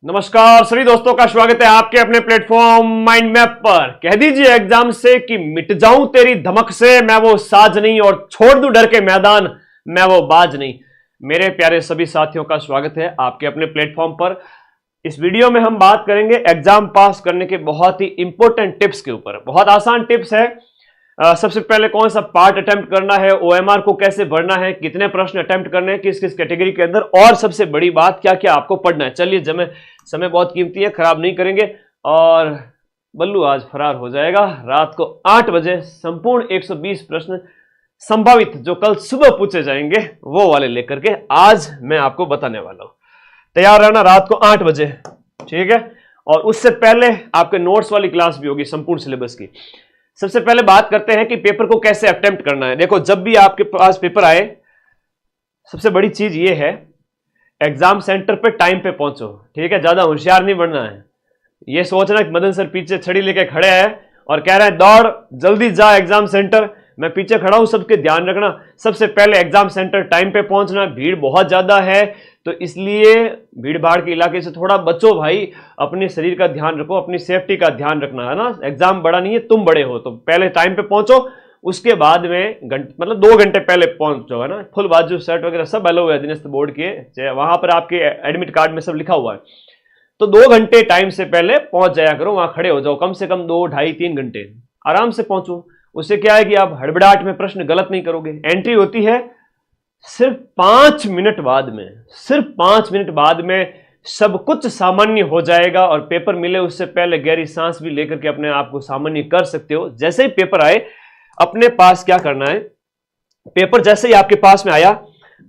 नमस्कार सभी दोस्तों का स्वागत है आपके अपने प्लेटफॉर्म माइंड मैप पर। कह दीजिए एग्जाम से कि मिट जाऊं तेरी धमक से, मैं वो साज नहीं और छोड़ दूं डर के मैदान, मैं वो बाज नहीं। मेरे प्यारे सभी साथियों का स्वागत है आपके अपने प्लेटफॉर्म पर। इस वीडियो में हम बात करेंगे एग्जाम पास करने के बहुत ही इंपॉर्टेंट टिप्स के ऊपर। बहुत आसान टिप्स है। सबसे पहले कौन सा पार्ट अटेम्प्ट करना है, ओएमआर को कैसे भरना है, कितने प्रश्न अटेम्प्ट करने हैं, किस किस कैटेगरी के अंदर, और सबसे बड़ी बात क्या क्या आपको पढ़ना है। चलिए समय बहुत कीमती है, खराब नहीं करेंगे। और बल्लू आज फरार हो जाएगा। रात को 8 बजे संपूर्ण 120 प्रश्न संभावित जो कल सुबह पूछे जाएंगे वो वाले लेकर के आज मैं आपको बताने वाला हूं। तैयार रहना रात को 8 बजे, ठीक है। और उससे पहले आपके नोट्स वाली क्लास भी होगी संपूर्ण सिलेबस की। सबसे पहले बात करते हैं कि पेपर को कैसे अटेम्प्ट करना है। देखो, जब भी आपके पास पेपर आए, सबसे बड़ी चीज ये है, एग्जाम सेंटर पे टाइम पे पहुंचो, ठीक है। ज्यादा होशियार नहीं बनना है। ये सोचना कि मदन सर पीछे छड़ी लेके खड़े हैं और कह रहे हैं दौड़ जल्दी जा एग्जाम सेंटर, मैं पीछे खड़ा हूं, सबके ध्यान रखना। सबसे पहले एग्जाम सेंटर टाइम पे पहुंचना। भीड़ बहुत ज्यादा है तो इसलिए भीड़ भाड़ के इलाके से थोड़ा बचो भाई। अपने शरीर का ध्यान रखो, अपनी सेफ्टी का ध्यान रखना है ना। एग्जाम बड़ा नहीं है, तुम बड़े हो, तो पहले टाइम पे पहुंचो। उसके बाद में मतलब 2 घंटे पहले पहुंचो, है ना। फुल बाजू शर्ट वगैरह सब अलाउ है दिनस्थ बोर्ड के, वहां पर आपके एडमिट कार्ड में सब लिखा हुआ है। तो 2 घंटे टाइम से पहले पहुंच जाया करो, वहां खड़े हो जाओ, कम से कम 2, ढाई, 3 घंटे आराम से पहुंचो। उससे क्या है कि आप हड़बड़ाहट में प्रश्न गलत नहीं करोगे। एंट्री होती है सिर्फ 5 मिनट बाद में, सिर्फ 5 मिनट बाद में सब कुछ सामान्य हो जाएगा। और पेपर मिले उससे पहले गहरी सांस भी लेकर के अपने आप को सामान्य कर सकते हो। जैसे ही पेपर आए अपने पास क्या करना है, पेपर जैसे ही आपके पास में आया,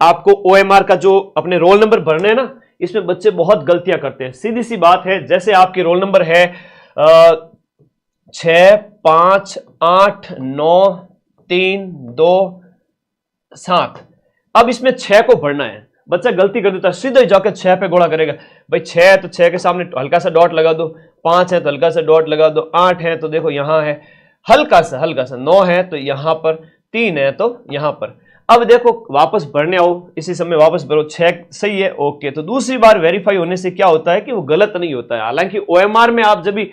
आपको ओएमआर का जो अपने रोल नंबर भरने हैं ना, इसमें बच्चे बहुत गलतियां करते हैं। सीधी सी बात है, जैसे आपके रोल नंबर है 6, 5, 8, 9, 3, 2, 7। अब इसमें 6 को भरना है। बच्चा गलती कर देता है, सीधा ही जाकर 6 पे घोड़ा करेगा। भाई 6 है तो 6 के सामने हल्का सा डॉट लगा दो, 5 है तो हल्का सा डॉट लगा दो, 8 है तो देखो यहां है हल्का सा, 9 है तो यहां पर, 3 है तो यहां पर। अब देखो वापस भरने आओ, इसी समय वापस भरो, 6 सही है, ओके। तो दूसरी बार वेरीफाई होने से क्या होता है कि वो गलत नहीं होता है। हालांकि ओएमआर में आप जब भी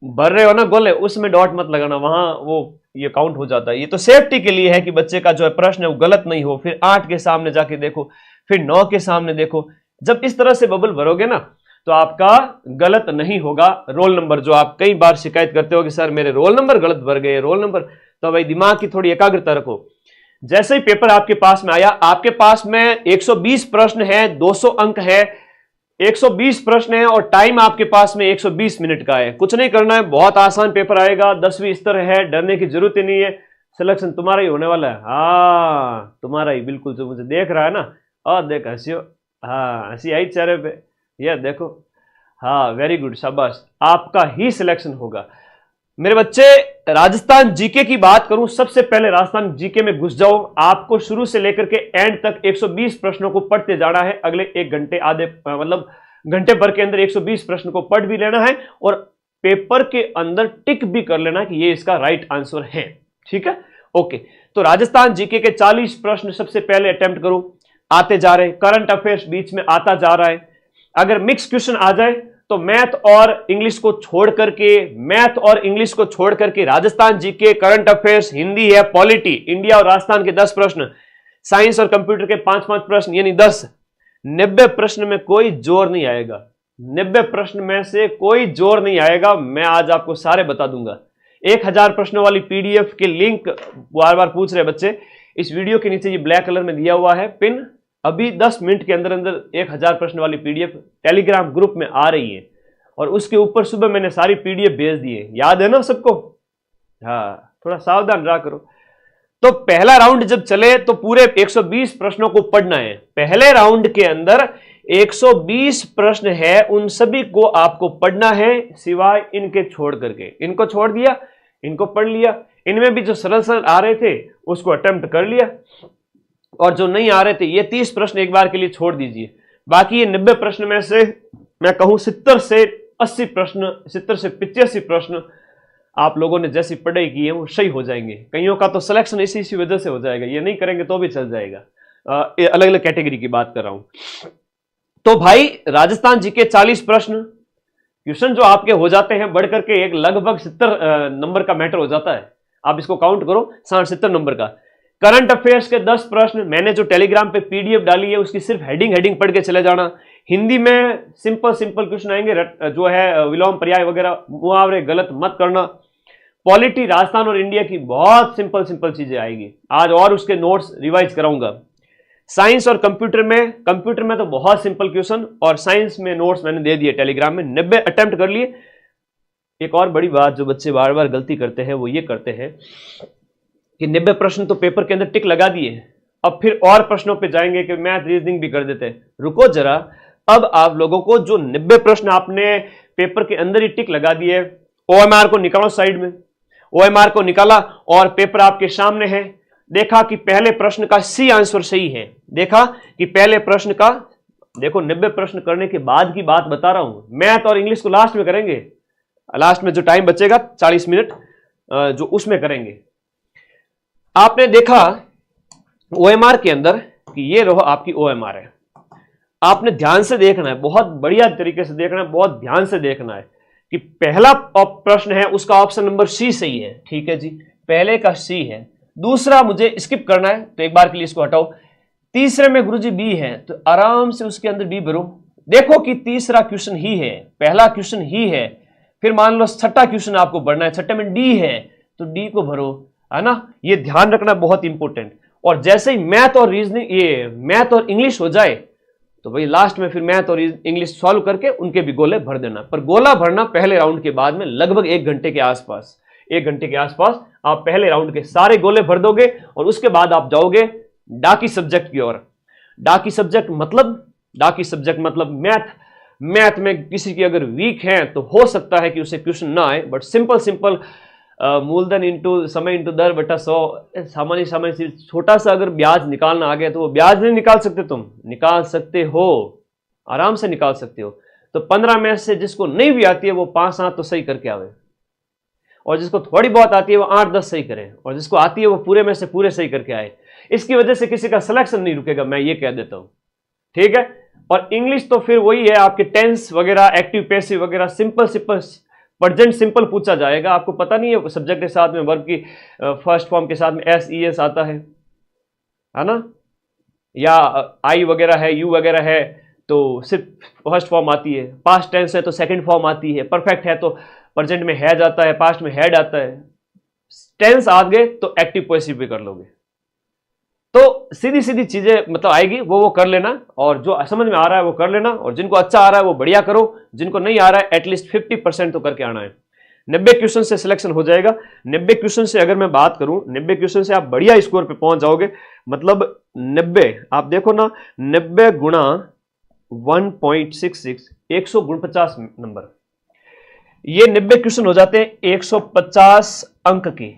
भर रहे हो ना गोले, उसमें डॉट मत लगाना, वहां वो ये काउंट हो जाता है। ये तो सेफ्टी के लिए है कि बच्चे का जो प्रश्न है वो गलत नहीं हो। फिर 8 के सामने जाके देखो, फिर 9 के सामने देखो। जब इस तरह से बबल भरोगे ना तो आपका गलत नहीं होगा रोल नंबर। जो आप कई बार शिकायत करते हो कि सर मेरे रोल नंबर गलत भर गए, रोल नंबर, तो भाई दिमाग की थोड़ी एकाग्रता रखो। जैसे ही पेपर आपके पास में आया, आपके पास में 120 प्रश्न है, 200 अंक है, 120 प्रश्न है और टाइम आपके पास में 120 मिनट का है। कुछ नहीं करना है, बहुत आसान पेपर आएगा, 10वीं स्तर है, डरने की जरूरत ही नहीं है। सिलेक्शन तुम्हारा ही होने वाला है। हाँ तुम्हारा ही, बिल्कुल। जो मुझे देख रहा है ना, और देख हंसियो, हाँ हंसी आई चेहरे पे, यह देखो, हाँ वेरी गुड, शाबाश, आपका ही सिलेक्शन होगा। मेरे बच्चे, राजस्थान जीके की बात करूं, सबसे पहले राजस्थान जीके में घुस जाओ। आपको शुरू से लेकर के एंड तक 120 प्रश्नों को पढ़ते जाना है। अगले 1 घंटे, आधे मतलब घंटे भर के अंदर 120 प्रश्न को पढ़ भी लेना है और पेपर के अंदर टिक भी कर लेना कि ये इसका राइट आंसर है, ठीक है, ओके। तो राजस्थान जीके के 40 प्रश्न सबसे पहले अटेम्प्ट करो, आते जा रहे। करंट अफेयर्स बीच में आता जा रहा है। अगर मिक्स क्वेश्चन आ जाए तो मैथ और इंग्लिश को छोड़ करके Rajasthan GK, current affairs, Hindi है, पॉलिटी, इंडिया और राजस्थान के 10 प्रश्न, साइंस और कंप्यूटर के 5-5 प्रश्न, यानी 10। 90 प्रश्न में कोई जोर नहीं आएगा। 90 प्रश्न में से कोई जोर नहीं आएगा, मैं आज आपको सारे बता दूंगा। 1000 प्रश्नों वाली पीडीएफ के लिंक बार बार पूछ रहे बच्चे, इस वीडियो के नीचे ये ब्लैक कलर में दिया हुआ है पिन। अभी 10 मिनट के अंदर अंदर 1000 प्रश्न वाली पीडीएफ टेलीग्राम ग्रुप में आ रही है और उसके ऊपर सुबह मैंने सारी पीडीएफ भेज दी है। याद है ना सबको? हाँ, थोड़ा सावधान रहा करो। तो पहला राउंड जब चले तो पूरे 120 प्रश्नों को पढ़ना है। पहले राउंड के अंदर 120 प्रश्न है, उन सभी को आपको पढ़ना है, सिवाय इनके छोड़ करके। इनको छोड़ दिया, इनको पढ़ लिया। इनमें भी जो सरल सरल आ रहे थे उसको अटेम्प्ट कर लिया और जो नहीं आ रहे थे, ये 30 प्रश्न एक बार के लिए छोड़ दीजिए। बाकी ये 90 प्रश्न में से मैं कहूं 70 से 80 प्रश्न, 70 से 85 प्रश्न आप लोगों ने जैसी पढ़ाई की है वो सही हो जाएंगे। कईयों का तो सिलेक्शन इसी वजह से हो जाएगा, ये नहीं करेंगे तो भी चल जाएगा। अलग अलग कैटेगरी की बात कर रहा हूं। तो भाई राजस्थान जी के 40 प्रश्न क्वेश्चन जो आपके हो जाते हैं बढ़ करके एक लगभग 70 नंबर का मैटर हो जाता है। आप इसको काउंट करो, 60-70 नंबर का। करंट अफेयर्स के 10 प्रश्न मैंने जो टेलीग्राम पे पीडीएफ डाली है उसकी सिर्फ हेडिंग पढ़ के चले जाना। हिंदी में सिंपल क्वेश्चन आएंगे, जो है विलोम पर्याय वगैरह मुहावरे गलत मत करना। पॉलिटी राजस्थान और इंडिया की बहुत सिंपल चीजें आएगी आज, और उसके नोट्स रिवाइज कराऊंगा। साइंस और कंप्यूटर में तो बहुत सिंपल क्वेश्चन, और साइंस में नोट्स मैंने दे दिए टेलीग्राम में, 90 अटेम्प्ट कर लिए। एक और बड़ी बात जो बच्चे बार बार गलती करते हैं वो ये करते हैं कि 90 प्रश्न तो पेपर के अंदर टिक लगा दिए, अब फिर और प्रश्नों पे जाएंगे कि मैथ रीजनिंग भी कर देते हैं। रुको जरा, अब आप लोगों को जो 90 प्रश्न आपने पेपर के अंदर ही टिक लगा दिए, ओएमआर को निकालो साइड में। ओएमआर को निकाला और पेपर आपके सामने है। देखा कि पहले प्रश्न का सी आंसर सही है। देखा कि पहले प्रश्न का, देखो 90 प्रश्न करने के बाद की बात बता रहा हूं। मैथ और इंग्लिश को लास्ट में करेंगे, लास्ट में जो टाइम बचेगा 40 मिनट जो उसमें करेंगे। आपने देखा ओएमआर के अंदर कि ये रहो आपकी ओएमआर है। आपने ध्यान से देखना है, बहुत बढ़िया तरीके से देखना है, बहुत ध्यान से देखना है कि पहला प्रश्न है उसका ऑप्शन नंबर सी सही है। ठीक है जी, पहले का सी है। दूसरा मुझे स्किप करना है तो एक बार के लिए इसको हटाओ। तीसरे में गुरुजी बी है तो आराम से उसके अंदर बी भरो। देखो कि तीसरा क्वेश्चन ही है, पहला क्वेश्चन ही है। फिर मान लो छठा क्वेश्चन आपको भरना है, छठे में डी है तो डी को भरो, है ना। ये ध्यान रखना बहुत इंपॉर्टेंट। और जैसे ही मैथ और रीजनिंग, ये मैथ और इंग्लिश हो जाए तो भाई लास्ट में फिर मैथ और इंग्लिश सॉल्व करके उनके भी गोले भर देना। पर गोला भरना पहले राउंड के बाद में लगभग 1 घंटे के आसपास, 1 घंटे के आसपास आप पहले राउंड के सारे गोले भर दोगे और उसके बाद आप जाओगे डाकी सब्जेक्ट की ओर। डाकी सब्जेक्ट मतलब मैथ में किसी की अगर वीक है तो हो सकता है कि उसे क्वेश्चन ना आए, बट सिंपल मूलधन इंटू समय इंटू दर बटा 100, सामान्य छोटा सा अगर ब्याज निकालना आ गया तो वो ब्याज नहीं निकाल सकते, तुम निकाल सकते हो, आराम से निकाल सकते हो। तो 15 में से जिसको नहीं भी आती है वो 5-7 तो सही करके आवे, और जिसको थोड़ी बहुत आती है वो 8-10 सही करे, और जिसको आती है वो पूरे में से पूरे सही करके आए। इसकी वजह से किसी का सिलेक्शन नहीं रुकेगा, मैं ये कह देता हूं। ठीक है। और इंग्लिश तो फिर वही है, आपके टेंस वगैरह, एक्टिव पैसिव वगैरह, सिंपल प्रेजेंट सिंपल पूछा जाएगा। आपको पता नहीं है सब्जेक्ट के साथ में वर्ब की फर्स्ट फॉर्म के साथ में SES आता है ना, या आई वगैरह है, यू वगैरह है तो सिर्फ फर्स्ट फॉर्म आती है। पास्ट टेंस है तो सेकंड फॉर्म आती है। परफेक्ट है तो प्रेजेंट में हैज आता है, पास्ट में हैड आता है। टेंस आ गए तो एक्टिव पैसिव भी कर लोगे। तो सीधी चीजें मतलब आएगी, वो कर लेना, और जो समझ में आ रहा है वो कर लेना, और जिनको अच्छा आ रहा है वो बढ़िया करो, जिनको नहीं आ रहा है एटलीस्ट 50% तो करके आना है। 90 क्वेश्चन से सिलेक्शन हो जाएगा। 90 क्वेश्चन से अगर मैं बात करूं, 90 क्वेश्चन से आप बढ़िया स्कोर पे पहुंच जाओगे। मतलब 90 आप देखो ना, 90 गुणा 1.66, 149 नंबर। ये 90 क्वेश्चन हो जाते हैं 150 अंक के।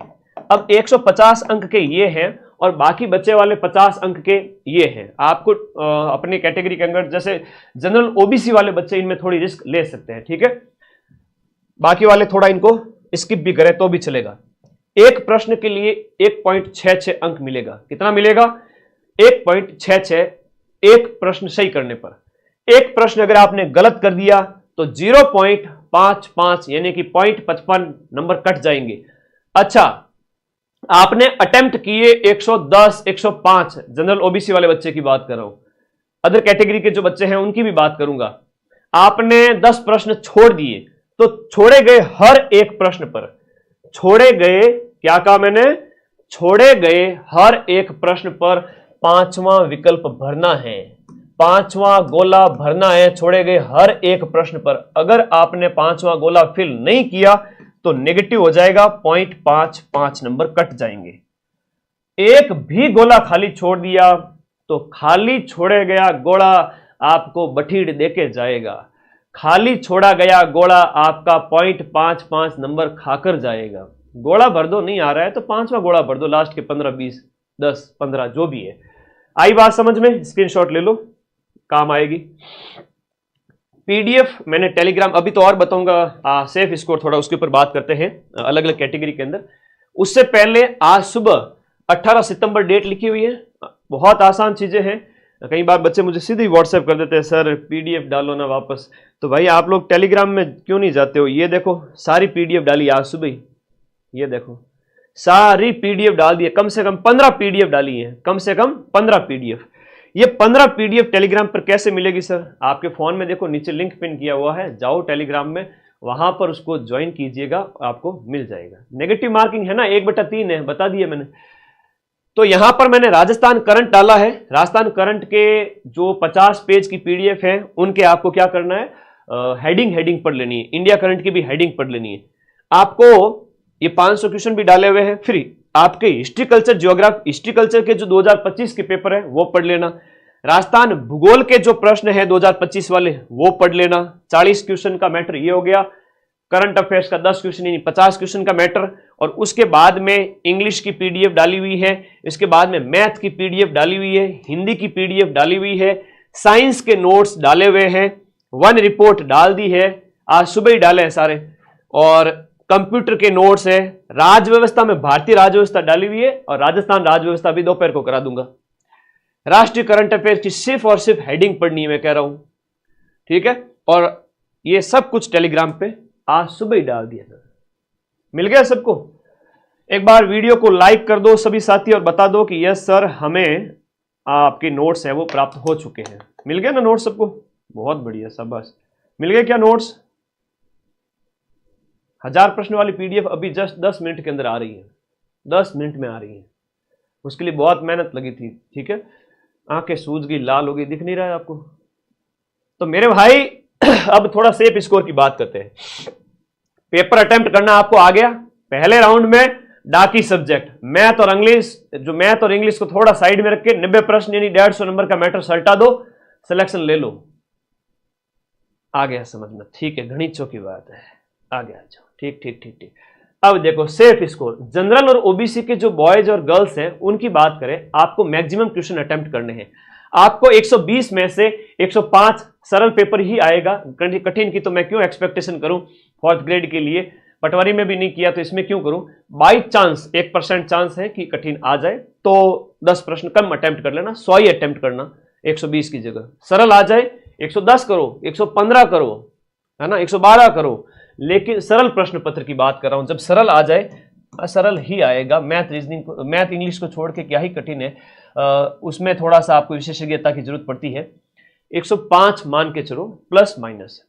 अब 150 अंक के ये हैं और बाकी बच्चे वाले 50 अंक के ये हैं। आपको अपनी कैटेगरी के अंदर जैसे जनरल OBC वाले बच्चे, इनमें थोड़ी रिस्क ले सकते हैं। ठीक है, बाकी वाले थोड़ा इनको स्किप भी करें तो भी चलेगा। एक प्रश्न के लिए 1.66 अंक मिलेगा। कितना मिलेगा? 1.66, एक प्रश्न सही करने पर। एक प्रश्न अगर आपने गलत कर दिया तो 0.55 यानी कि 0.55 नंबर कट जाएंगे। अच्छा, आपने अटेम्प्ट किए 110, 105, जनरल OBC वाले बच्चे की बात कर रहा हूं, अदर कैटेगरी के जो बच्चे हैं उनकी भी बात करूंगा। आपने 10 प्रश्न छोड़ दिए तो छोड़े गए हर एक प्रश्न पर, छोड़े गए, क्या कहा मैंने, छोड़े गए हर एक प्रश्न पर 5वां विकल्प भरना है, 5वां गोला भरना है छोड़े गए हर एक प्रश्न पर। अगर आपने 5वां गोला फिल नहीं किया तो नेगेटिव हो जाएगा, 0.55 नंबर कट जाएंगे। एक भी गोला खाली छोड़ दिया तो खाली छोड़े गया गोला आपको बठीड़ देके जाएगा। खाली छोड़ा गया गोला आपका 0.55 नंबर खाकर जाएगा। गोला भर दो, नहीं आ रहा है तो 5वां गोला भर दो, लास्ट के 15, 20, 10, 15 जो भी है। आई बात समझ में? स्क्रीनशॉट ले लो, काम आएगी। PDF मैंने टेलीग्राम, अभी तो और बताऊंगा सेफ स्कोर, थोड़ा उसके ऊपर बात करते हैं अलग अलग कैटेगरी के अंदर। उससे पहले आज सुबह 18 सितंबर डेट लिखी हुई है, बहुत आसान चीजें हैं। कई बार बच्चे मुझे सीधे व्हाट्सएप कर देते हैं, सर पीडीएफ डालो ना वापस। तो भाई आप लोग टेलीग्राम में क्यों नहीं जाते हो? ये देखो सारी पीडीएफ डाली आज सुबह ही, ये देखो सारी पीडीएफ डाल दी है, कम से कम 15 पीडीएफ डाली है, कम से कम 15 पीडीएफ। ये 15 पीडीएफ टेलीग्राम पर कैसे मिलेगी सर? आपके फोन में देखो नीचे लिंक पिन किया हुआ है, जाओ टेलीग्राम में, वहां पर उसको ज्वाइन कीजिएगा, आपको मिल जाएगा। नेगेटिव मार्किंग है ना, 1/3 है, बता दिया मैंने। तो यहां पर मैंने राजस्थान करंट डाला है। राजस्थान करंट के जो 50 पेज की पीडीएफ है उनके आपको क्या करना है, हेडिंग पढ़ लेनी है। इंडिया करंट की भी हेडिंग पढ़ लेनी है। आपको ये 500 क्वेश्चन भी डाले हुए हैं फ्री। आपके history culture geography, history culture के जो 2025 के पेपर है वो पढ़ लेना। राजस्थान भूगोल के जो प्रश्न है 2025 वाले वो पढ़ लेना। 40 क्वेश्चन का मैटर ये हो गया। करंट अफेयर्स का 10 क्वेश्चन यानी 50 क्वेश्चन का मैटर। और उसके बाद में इंग्लिश की पीडीएफ डाली हुई है, इसके बाद में मैथ की पीडीएफ डाली हुई है, हिंदी की पीडीएफ डाली हुई है, साइंस के नोट्स डाले हुए हैं, वन रिपोर्ट डाल दी है, आज सुबह ही डाले हैं सारे, और कंप्यूटर के नोट्स है। राज्य व्यवस्था में भारतीय राज्य व्यवस्था डाली हुई है और राजस्थान राज्य व्यवस्था भी दोपहर को करा दूंगा। राष्ट्रीय करंट अफेयर की सिर्फ और सिर्फ हेडिंग पढ़नी है, मैं कह रहा हूं, ठीक है। और ये सब कुछ टेलीग्राम पे आज सुबह ही डाल दिया था। मिल गया सबको? एक बार वीडियो को लाइक कर दो सभी साथी और बता दो कि यस सर हमें आपके नोट्स है वो प्राप्त हो चुके हैं। मिल गया ना नोट्स सबको? बहुत बढ़िया, शाबाश। मिल गए क्या नोट्स? 1000 प्रश्न वाली पीडीएफ अभी जस्ट 10 मिनट के अंदर आ रही है, 10 मिनट में आ रही है। उसके लिए बहुत मेहनत लगी थी, ठीक है। आंखें सूज गई, लाल हो गई, दिख नहीं रहा है आपको? तो मेरे भाई अब थोड़ा सेफ स्कोर की बात करते हैं। पेपर अटेम्प्ट करना आपको आ गया। पहले राउंड में डाकी सब्जेक्ट मैथ और इंग्लिश, जो मैथ और इंग्लिश को थोड़ा साइड में रख के 90 प्रश्न यानी 150 नंबर का मैटर सल्टा दो, सिलेक्शन ले लो। आ गया समझ में? ठीक है, गणितों की बात है, आ गया। ठीक ठीक ठीक ठीक। अब देखो सेफ स्कोर, जनरल और ओबीसी के जो बॉयज और गर्ल्स हैं उनकी बात करें, आपको मैक्सिमम क्वेश्चन अटेम्प्ट करने हैं। आपको 120 में से 105 सरल पेपर ही आएगा, कठिन की तो मैं क्यों एक्सपेक्टेशन करूं 4th ग्रेड के लिए। पटवारी में भी नहीं किया तो इसमें क्यों करूं। बाई चांस 1% चांस है कि कठिन आ जाए तो 10 प्रश्न कम अटेम्प्ट कर लेना, 100 ही अटेम्प्ट करना 120 की जगह। सरल आ जाए 110 करो, 115 करो, है ना, 112 करो। लेकिन सरल प्रश्न पत्र की बात कर रहा हूं, जब सरल आ जाए, सरल ही आएगा। मैथ रीजनिंग, मैथ इंग्लिश को छोड़ के क्या ही कठिन है, उसमें थोड़ा सा आपको विशेषज्ञता की जरूरत पड़ती है। 105 मान के चलो, प्लस माइनस।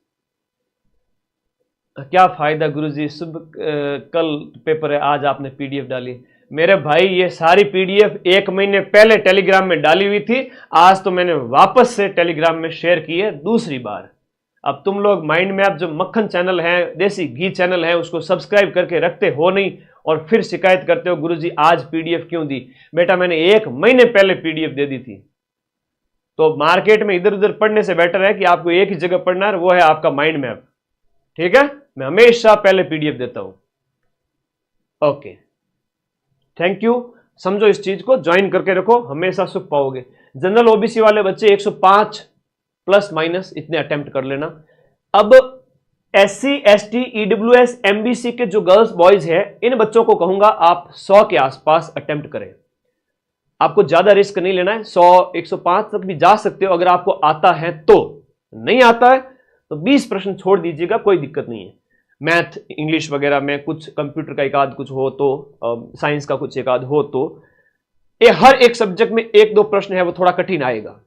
क्या फायदा गुरुजी, कल पेपर है, आज आपने पीडीएफ डाली। मेरे भाई ये सारी पीडीएफ 1 महीने पहले टेलीग्राम में डाली हुई थी, आज तो मैंने वापस से टेलीग्राम में शेयर की है दूसरी बार। अब तुम लोग माइंड मैप जो मक्खन चैनल है, देसी घी चैनल है, उसको सब्सक्राइब करके रखते हो नहीं और फिर शिकायत करते हो गुरुजी आज पीडीएफ क्यों दी। बेटा मैंने 1 महीने पहले पीडीएफ दे दी थी। तो मार्केट में इधर उधर पढ़ने से बेटर है कि आपको एक ही जगह पढ़ना है, वो है आपका माइंड मैप, ठीक है। मैं हमेशा पहले पीडीएफ देता हूं। Okay, thank you. समझो इस चीज को, ज्वाइन करके रखो, हमेशा सुख पाओगे। जनरल ओबीसी वाले बच्चे 105 प्लस माइनस इतने अटेम्प्ट कर लेना। अब SC ST EWS MBC के जो गर्ल्स बॉयज है, इन बच्चों को कहूंगा आप 100 के आसपास अटेम्प्ट करें। आपको ज्यादा रिस्क नहीं लेना है, 100 105 तक भी जा सकते हो अगर आपको आता है तो। नहीं आता है तो 20 प्रश्न छोड़ दीजिएगा, कोई दिक्कत नहीं है। मैथ इंग्लिश वगैरह में कुछ, कंप्यूटर का एक आध कुछ हो तो, साइंस का कुछ एक आध हो तो, ये हर एक सब्जेक्ट में 1-2 प्रश्न है वो थोड़ा कठिन आएगा।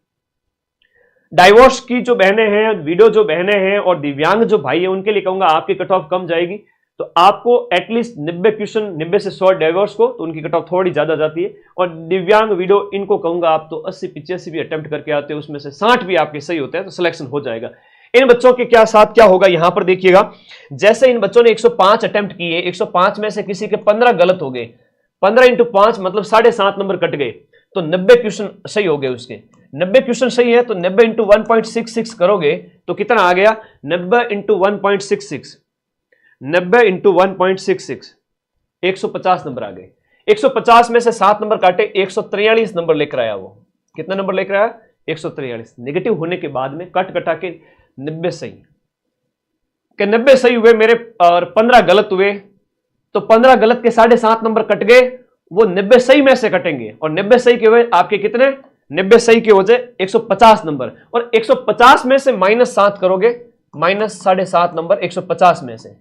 डाइवोर्स की जो बहनें हैं, वीडियो जो बहनें हैं और दिव्यांग जो भाई है, उनके लिए कहूंगा आपकी कट ऑफ कम जाएगी। तो आपको एटलीस्ट 90 क्वेश्चन, 90 से 100 डाइवोर्स को, तो उनकी कट ऑफ थोड़ी ज्यादा जाती है। और दिव्यांग वीडियो इनको कहूंगा आप तो 80-85 भी अटेम्प्ट करके आते हैं, उसमें से 60 भी आपके सही होते हैं तो सिलेक्शन हो जाएगा। इन बच्चों के क्या साथ क्या होगा यहां पर देखिएगा। जैसे इन बच्चों ने 105 अटेम्प्ट किए, 105 में से किसी के 15 गलत हो गए, 15 × 5 मतलब 7.5 नंबर कट गए, तो 90 क्वेश्चन सही हो गए उसके। 90 क्वेश्चन सही है तो 90 × 1.66 करोगे तो कितना आ गया, 90 × 1.66, 90 × 1.66, 150 नंबर आ गए। 150 में से 7 नंबर काटे, 143 नंबर लेकर आया वो। कितना नंबर लेकर आया? 143। नेगेटिव होने के बाद में कट कटा के 90 सही के 90 सही हुए मेरे, और 15 गलत हुए, तो 15 गलत के 7.5 नंबर कट गए, वो 90 सही में से कटेंगे और 90 सही के हुए आपके कितने, 90 सही के हो जाए 150 नंबर, और 150 में से -7 करोगे, -7.5 नंबर 150 में से,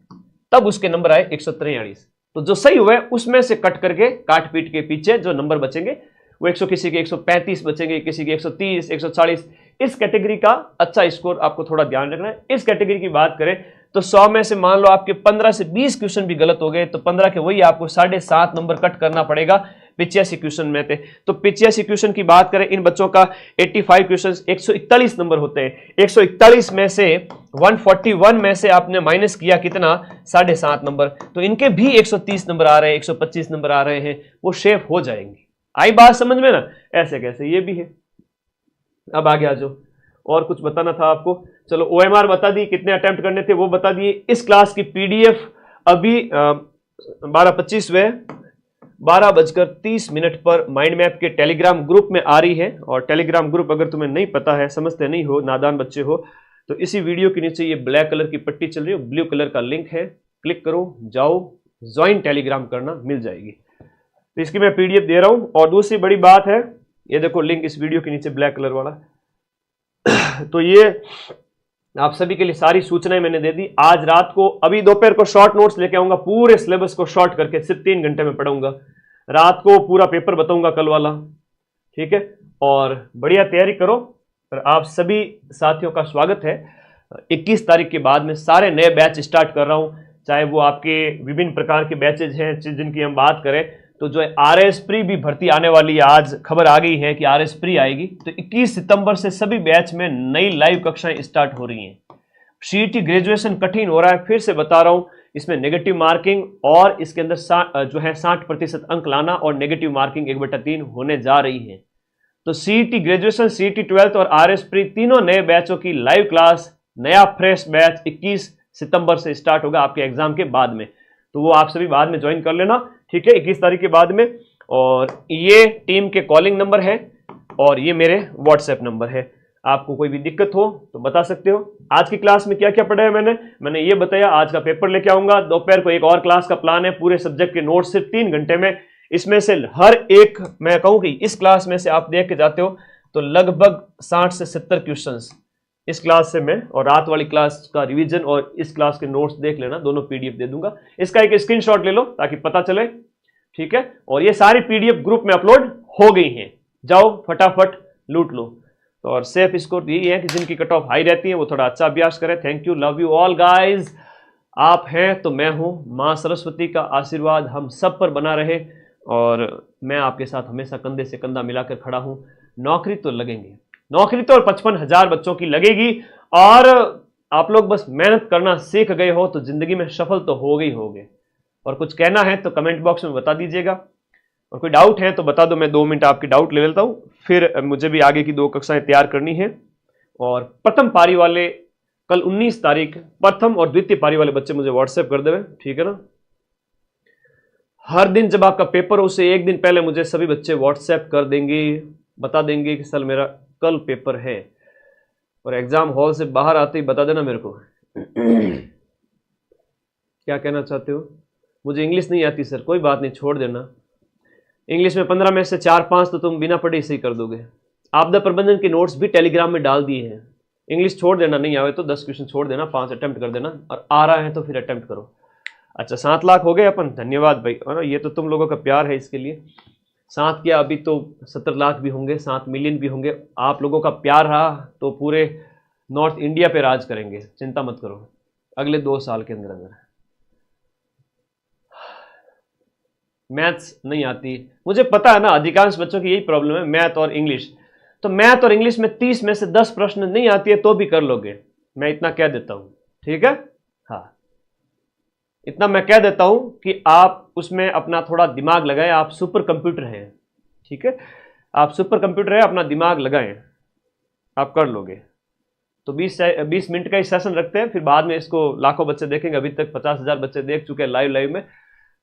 तब उसके नंबर आए 143। तो जो सही हुए उसमें से कट करके, काट पीट के पीछे जो नंबर बचेंगे वो 100, किसी के 135 बचेंगे, किसी के 130, 140। इस कैटेगरी का अच्छा स्कोर आपको थोड़ा ध्यान रखना है। इस कैटेगरी की बात करें तो 100 में से मान लो आपके 15 से 20 क्वेश्चन भी गलत हो गए तो 15 के वही आपको 7.5 नंबर कट करना पड़ेगा 85 क्वेश्चन में थे। तो 85 क्वेश्चन की बात करें, इन बच्चों का 85 क्वेश्चन 141 नंबर होते हैं। 141 में से 141 में से आपने माइनस किया कितना, 7.5 नंबर, तो इनके भी 130 नंबर आ रहे हैं, 125 नंबर आ रहे हैं, वो शेप हो जाएंगे। आई बात समझ में ना? ऐसे कैसे ये भी है। अब आगे आ जाओ, और कुछ बताना था आपको। चलो OMR बता दी, कितने अटेम्प्ट करने थे वो बता दिए। इस क्लास की PDF अभी 12:25 हुए, 12:30 पर माइंड मैप के टेलीग्राम ग्रुप में आ रही है। और टेलीग्राम ग्रुप अगर तुम्हें नहीं पता है, समझते नहीं हो, नादान बच्चे हो, तो इसी वीडियो के नीचे ये ब्लैक कलर की पट्टी चल रही है, ब्लू कलर का लिंक है, क्लिक करो, जाओ, ज्वाइन टेलीग्राम करना, मिल जाएगी। तो इसकी मैं PDF दे रहा हूं। और दूसरी बड़ी बात है, ये देखो लिंक इस वीडियो के नीचे ब्लैक कलर वाला तो ये आप सभी के लिए सारी सूचनाएं मैंने दे दी। आज रात को, अभी दोपहर को शॉर्ट नोट्स लेके आऊंगा, पूरे सिलेबस को शॉर्ट करके सिर्फ 3 घंटे में पढ़ाऊंगा। रात को पूरा पेपर बताऊंगा कल वाला, ठीक है? और बढ़िया तैयारी करो। और आप सभी साथियों का स्वागत है। 21 तारीख के बाद में सारे नए बैच स्टार्ट कर रहा हूं, चाहे वो आपके विभिन्न प्रकार के बैचेज हैं जिनकी हम बात करें, तो जो है RS प्री भी भर्ती आने वाली है। आज खबर आ गई है कि RS प्री आएगी। तो 21 सितंबर से सभी बैच में नई लाइव कक्षाएं स्टार्ट हो रही हैं। CET ग्रेजुएशन कठिन हो रहा है, फिर से बता रहा हूं, इसमें नेगेटिव मार्किंग और इसके अंदर जो है 60% अंक लाना और नेगेटिव मार्किंग 1/3 होने जा रही है। तो CET ग्रेजुएशन, CET 12th और RS प्री तीनों नए बैचों की लाइव क्लास, नया फ्रेश बैच 21 सितंबर से स्टार्ट होगा आपके एग्जाम के बाद में। तो वो आप सभी बाद में ज्वाइन कर लेना, ठीक है, 21 तारीख के बाद में। और ये टीम के कॉलिंग नंबर है और ये मेरे व्हाट्सएप नंबर है। आपको कोई भी दिक्कत हो तो बता सकते हो। आज की क्लास में क्या क्या पढ़ाया मैंने ये बताया। आज का पेपर लेके आऊंगा, दोपहर को एक और क्लास का प्लान है, पूरे सब्जेक्ट के नोट्स सिर्फ 3 घंटे में। इसमें से हर एक, मैं कहूं कि इस क्लास में से आप देख के जाते हो तो लगभग 60 से 70 क्वेश्चंस इस क्लास से मैं, और रात वाली क्लास का रिवीजन और इस क्लास के नोट्स देख लेना, दोनों PDF दे दूंगा। इसका एक स्क्रीनशॉट ले लो ताकि पता चले, ठीक है? और ये सारी PDF ग्रुप में अपलोड हो गई हैं, जाओ फटाफट लूट लो। तो और सेफ स्कोर यही है कि जिनकी कट ऑफ हाई रहती है वो थोड़ा अच्छा अभ्यास करें। Thank you, love you all guys. आप हैं तो मैं हूं। मां सरस्वती का आशीर्वाद हम सब पर बना रहे और मैं आपके साथ हमेशा कंधे से कंधा मिलाकर खड़ा हूं। नौकरी तो लगेंगे, नौकरी तो 55,000 बच्चों की लगेगी। और आप लोग बस मेहनत करना सीख गए हो तो जिंदगी में सफल तो हो गई होगे। और कुछ कहना है तो कमेंट बॉक्स में बता दीजिएगा, और कोई डाउट है तो बता दो, मैं 2 मिनट आपकी डाउट ले लेता हूं। फिर मुझे भी आगे की 2 कक्षाएं तैयार करनी है। और प्रथम पारी वाले कल 19 तारीख, प्रथम और द्वितीय पारी वाले बच्चे मुझे व्हाट्सएप कर देवे, ठीक है ना? हर दिन जब आपका पेपर हो उससे 1 दिन पहले मुझे सभी बच्चे व्हाट्सएप कर देंगे, बता देंगे कि सर मेरा कल पेपर है। और एग्जाम हॉल से बाहर आते ही बता देना मेरे को क्या कहना चाहते हो। मुझे इंग्लिश नहीं आती सर, कोई बात नहीं, छोड़ देना। इंग्लिश में 15 में से 4-5 तो तुम बिना पढ़े सही कर दोगे। आपदा प्रबंधन के नोट्स भी टेलीग्राम में डाल दिए हैं। इंग्लिश छोड़ देना, नहीं आवे तो 10 क्वेश्चन छोड़ देना, 5 अटेम्प्ट कर देना, और आ रहा है तो फिर अटेम्प्ट करो। अच्छा 7 लाख हो गए अपन, धन्यवाद भाई। और ये तो तुम लोगों का प्यार है, इसके लिए 7 क्या, अभी तो 70 लाख भी होंगे, 7 मिलियन भी होंगे। आप लोगों का प्यार रहा तो पूरे नॉर्थ इंडिया पे राज करेंगे, चिंता मत करो, अगले 2 साल के अंदर अंदर। मैथ्स नहीं आती, मुझे पता है ना, अधिकांश बच्चों की यही प्रॉब्लम है, मैथ और इंग्लिश। तो मैथ और इंग्लिश में 30 में से 10 प्रश्न नहीं आती है तो भी कर लोगे, मैं इतना कह देता हूं, ठीक है? हाँ, इतना मैं कह देता हूं कि आप उसमें अपना थोड़ा दिमाग लगाएं। आप सुपर कंप्यूटर हैं, ठीक है? आप सुपर कंप्यूटर है, अपना दिमाग लगाएं, आप कर लोगे। तो 20 मिनट का ही सेशन रखते हैं, फिर बाद में इसको लाखों बच्चे देखेंगे। अभी तक 50,000 बच्चे देख चुके हैं लाइव में।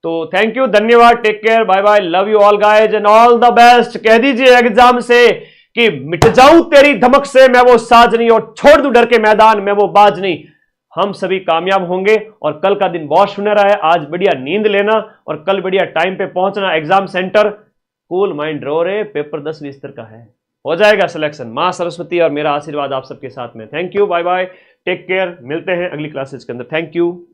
तो थैंक यू, धन्यवाद, take care, bye bye, love you all guys and all the best. कह दीजिए एग्जाम से कि मिट जाऊं तेरी धमक से मैं वो साज नहीं, और छोड़ दूं डर के मैदान में वो बाज नहीं। हम सभी कामयाब होंगे और कल का दिन बहुत सुनहरा है। आज बढ़िया नींद लेना और कल बढ़िया टाइम पे पहुंचना एग्जाम सेंटर। कूल माइंड रहो रे, पेपर 10-20 का है। हो जाएगा सिलेक्शन। मां सरस्वती और मेरा आशीर्वाद आप सबके साथ में। Thank you, bye bye, take care, मिलते हैं अगली क्लासेज के अंदर। Thank you.